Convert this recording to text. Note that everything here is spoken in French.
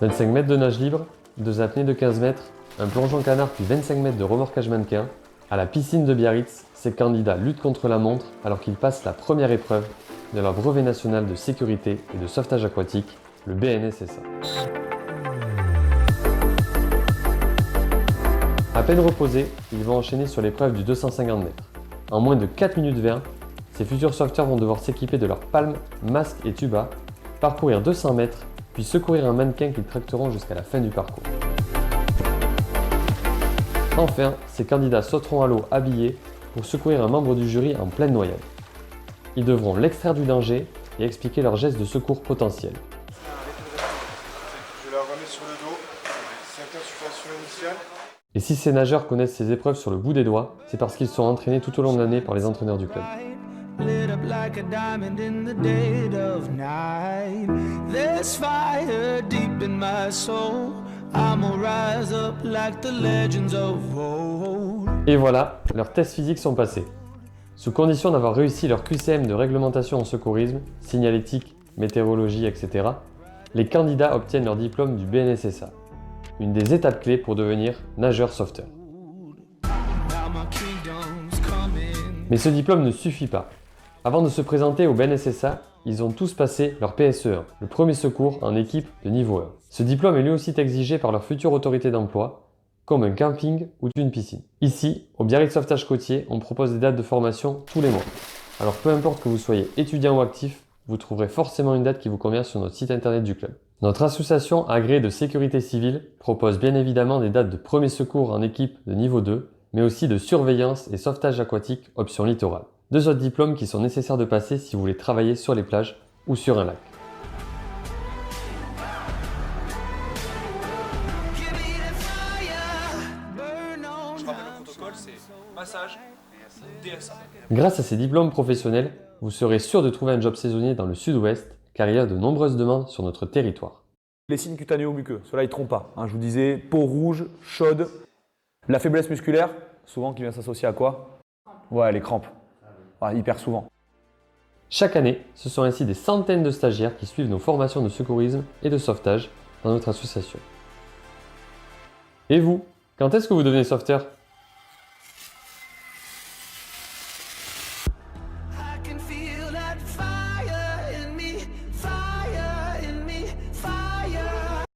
25 mètres de nage libre, 2 apnées de 15 mètres, un plongeon canard puis 25 mètres de remorquage mannequin. À la piscine de Biarritz, ces candidats luttent contre la montre alors qu'ils passent la première épreuve de leur brevet national de sécurité et de sauvetage aquatique, le BNSSA. À peine reposés, ils vont enchaîner sur l'épreuve du 250 mètres. En moins de 4 minutes 20, ces futurs sauveteurs vont devoir s'équiper de leurs palmes, masques et tuba, parcourir 200 mètres, puis secourir un mannequin qu'ils tracteront jusqu'à la fin du parcours. Enfin, ces candidats sauteront à l'eau habillés pour secourir un membre du jury en pleine noyade. Ils devront l'extraire du danger et expliquer leurs gestes de secours potentiels. Je la remets sur le dos, synchronisation initiale. Et si ces nageurs connaissent ces épreuves sur le bout des doigts, c'est parce qu'ils sont entraînés tout au long de l'année par les entraîneurs du club. Lit up like a diamond in the dead of night. There's fire deep in my soul. I'ma rise up like the legends of old. Et voilà, leurs tests physiques sont passés. Sous condition d'avoir réussi leur QCM de réglementation en secourisme, signalétique, météorologie, etc., les candidats obtiennent leur diplôme du BNSSA, une des étapes clés pour devenir nageur sauveteur. Mais ce diplôme ne suffit pas. Avant de se présenter au BNSSA, ils ont tous passé leur PSE1, le premier secours en équipe de niveau 1. Ce diplôme est lui aussi exigé par leur future autorité d'emploi, comme un camping ou une piscine. Ici, au Biarritz Sauvetage Côtier, on propose des dates de formation tous les mois. Alors peu importe que vous soyez étudiant ou actif, vous trouverez forcément une date qui vous convient sur notre site internet du club. Notre association agréée de sécurité civile propose bien évidemment des dates de premier secours en équipe de niveau 2, mais aussi de surveillance et sauvetage aquatique option littoral. 2 autres diplômes qui sont nécessaires de passer si vous voulez travailler sur les plages ou sur un lac. Je rappelle le protocole, c'est massage, DSA. Grâce à ces diplômes professionnels, vous serez sûr de trouver un job saisonnier dans le sud-ouest, car il y a de nombreuses demandes sur notre territoire. Les signes cutaneo-muqueux, ceux-là ils trompent pas. Je vous disais, peau rouge, chaude. La faiblesse musculaire, souvent qui vient s'associer à quoi? Ouais, les crampes. Hyper souvent. Chaque année, ce sont ainsi des centaines de stagiaires qui suivent nos formations de secourisme et de sauvetage dans notre association. Et vous, quand est-ce que vous devenez sauveteur ?